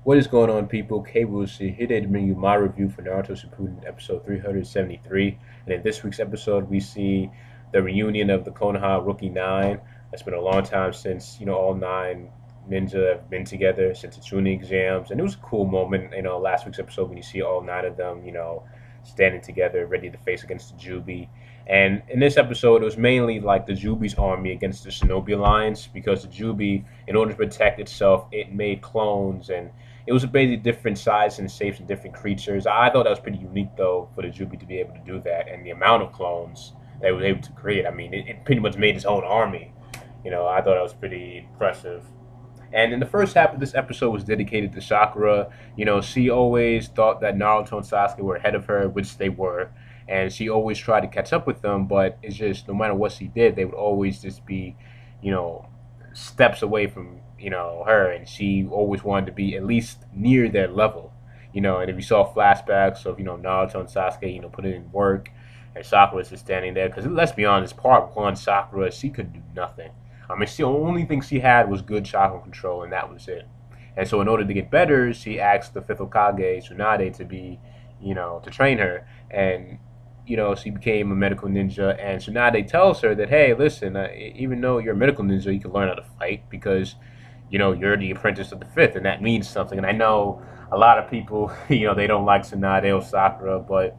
What is going on, people? KBC here to bring you my review for Naruto Shippuden episode 373. And in this week's episode, we see the reunion of the Konoha Rookie 9. It's been a long time since, all 9 ninja have been together since the Chunin exams. And it was a cool moment, last week's episode when you see all 9 of them, standing together, ready to face against the Juubi. And in this episode, it was mainly like the Juubi's army against the Shinobi Alliance because the Juubi, in order to protect itself, it made clones, and it was a basically different size and shapes and different creatures. I thought that was pretty unique, though, for the Juubi to be able to do that, and the amount of clones they were able to create. I mean, it pretty much made its own army. I thought that was pretty impressive. And in the first half of this episode was dedicated to Sakura. She always thought that Naruto and Sasuke were ahead of her, which they were. And she always tried to catch up with them, but it's just no matter what she did, they would always just be, steps away from, her. And she always wanted to be at least near their level. And if you saw flashbacks of, Naruto and Sasuke, putting in work, and Sakura's just standing there. Because let's be honest, part one, Sakura, she could do nothing. I mean, the only thing she had was good chakra control, and that was it. And so in order to get better, she asked the fifth Hokage, Tsunade, to be, to train her. And, she became a medical ninja. And Tsunade tells her that, hey, listen, even though you're a medical ninja, you can learn how to fight because, you're the apprentice of the fifth, and that means something. And I know a lot of people, they don't like Tsunade or Sakura, but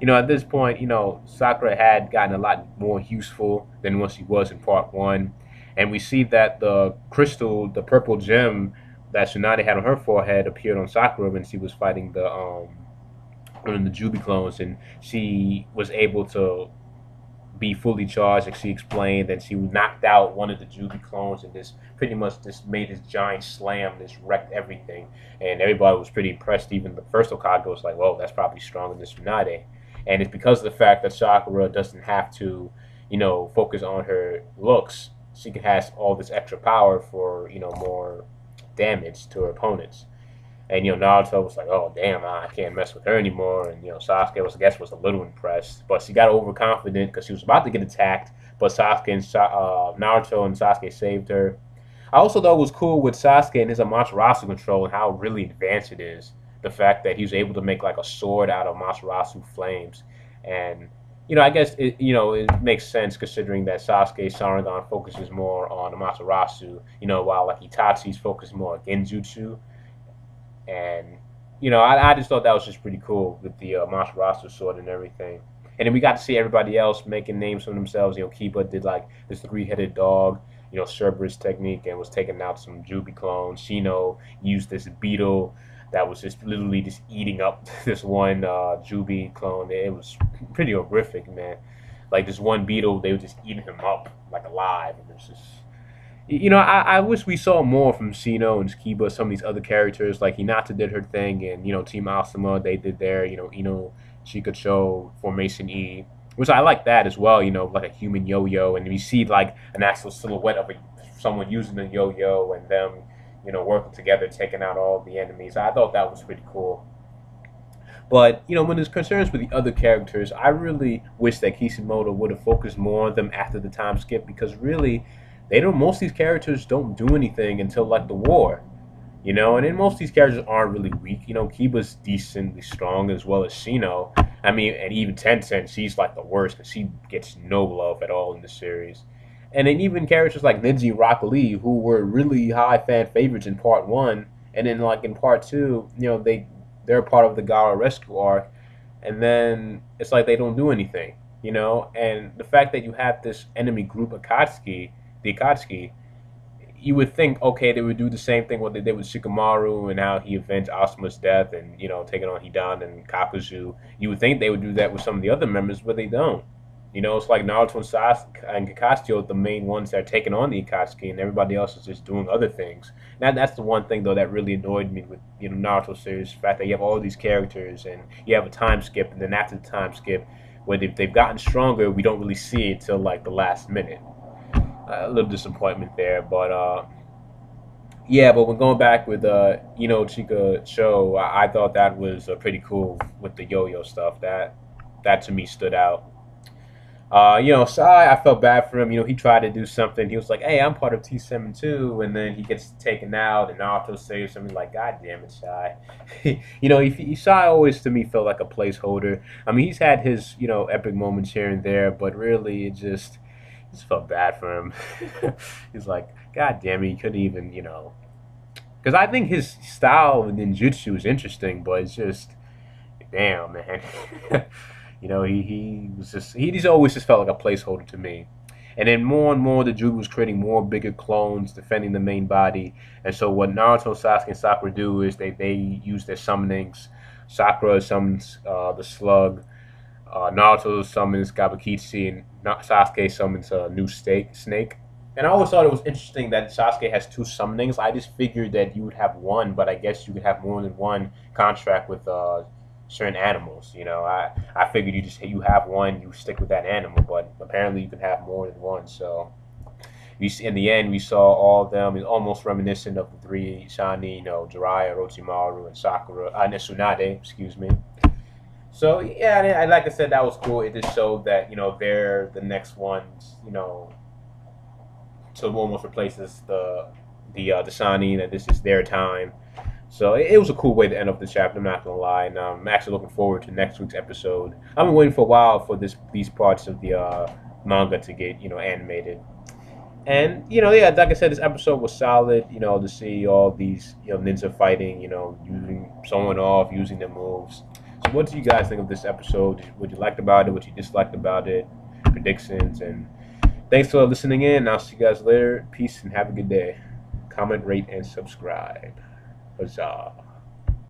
at this point, Sakura had gotten a lot more useful than what she was in part one. And we see that the crystal, the purple gem that Tsunade had on her forehead appeared on Sakura when she was fighting one of the Juubi clones, and she was able to be fully charged, like she explained, and she knocked out one of the Juubi clones, and this pretty much just made this giant slam, this wrecked everything, and everybody was pretty impressed. Even the first Hokage was like, "Whoa, that's probably stronger than Tsunade," and it's because of the fact that Sakura doesn't have to, focus on her looks. She can have all this extra power for more damage to her opponents. And Naruto was like, "Oh damn, I can't mess with her anymore." And Sasuke was a little impressed, but she got overconfident because she was about to get attacked. But Naruto and Sasuke saved her. I also thought it was cool with Sasuke and his Amaterasu control and how really advanced it is. The fact that he was able to make like a sword out of Amaterasu flames, and I guess it makes sense considering that Sasuke Sharingan focuses more on Amaterasu, while like Itachi's focused more on Genjutsu. And I just thought that was just pretty cool with the Amaterasu sword and everything. And then we got to see everybody else making names for themselves. Kiba did like this three-headed dog, Cerberus technique, and was taking out some Juubi clones. Shino used this beetle that was just literally just eating up this one Juubi clone. It was pretty horrific, man. Like this one beetle, they were just eating him up like alive. And it was just, I wish we saw more from Shino and Kiba, some of these other characters. Like Hinata did her thing, and Team Asuma, they did their, Ino Shikacho Formation E, which I like that as well. Like a human yo-yo, and we see like an actual silhouette of someone using the yo-yo and them working together, taking out all the enemies. I thought that was pretty cool. But, when there's concerns with the other characters, I really wish that Kishimoto would have focused more on them after the time skip, because really, most of these characters don't do anything until, like, the war. And then most of these characters aren't really weak. Kiba's decently strong, as well as Shino. I mean, and even Tencent, she's, like, the worst, because she gets no love at all in the series. And then even characters like Neji and Rock Lee, who were really high fan favorites in part one, and then like in part two, they're part of the Gara rescue arc, and then it's like they don't do anything, And the fact that you have this enemy group, the Akatsuki, you would think, okay, they would do the same thing what they did with Shikamaru and how he avenged Asuma's death and taking on Hidan and Kakuzu. You would think they would do that with some of the other members, but they don't. It's like Naruto and Sasuke and Kakashi are the main ones that are taking on the Akatsuki, and everybody else is just doing other things. Now, that's the one thing, though, that really annoyed me with Naruto series, the fact that you have all these characters, and you have a time skip, and then after the time skip, where they've gotten stronger, we don't really see it till, like, the last minute. A little disappointment there, but, yeah, but when going back with, Chika Cho, I thought that was pretty cool with the yo-yo stuff. That to me stood out. Sai, I felt bad for him. He tried to do something. He was like, "Hey, I'm part of T7 too," and then he gets taken out, and Naruto saves him. He's like, "God damn it, Sai!" Sai always to me felt like a placeholder. I mean, he's had his epic moments here and there, but really, it just felt bad for him. He's like, "God damn it, he couldn't even because I think his style in ninjutsu is interesting, but it's just damn man." He was he's always just felt like a placeholder to me. And then more and more, the Juubi was creating more bigger clones, defending the main body. And so what Naruto, Sasuke, and Sakura do is they use their summonings. Sakura summons the Slug. Naruto summons Gabakichi, and Sasuke summons a new snake. And I always thought it was interesting that Sasuke has two summonings. I just figured that you would have one, but I guess you could have more than one contract with certain animals. I figured you have one, you stick with that animal, but apparently you can have more than one. So in the end, we saw all of them. It's almost reminiscent of the three Shani, Jiraiya, Orochimaru, and Sakura, and Tsunade, excuse me. So yeah, like I said, that was cool. It just showed that they're the next ones. So almost replaces the Shani. That this is their time. So it was a cool way to end up the chapter. I'm not gonna lie, and I'm actually looking forward to next week's episode. I've been waiting for a while for these parts of the manga to get animated. And yeah, like I said, this episode was solid. To see all these ninja fighting, using someone off, using their moves. So what do you guys think of this episode? What you liked about it? What you disliked about it? Predictions, and thanks for listening in. I'll see you guys later. Peace and have a good day. Comment, rate, and subscribe. Huzzah.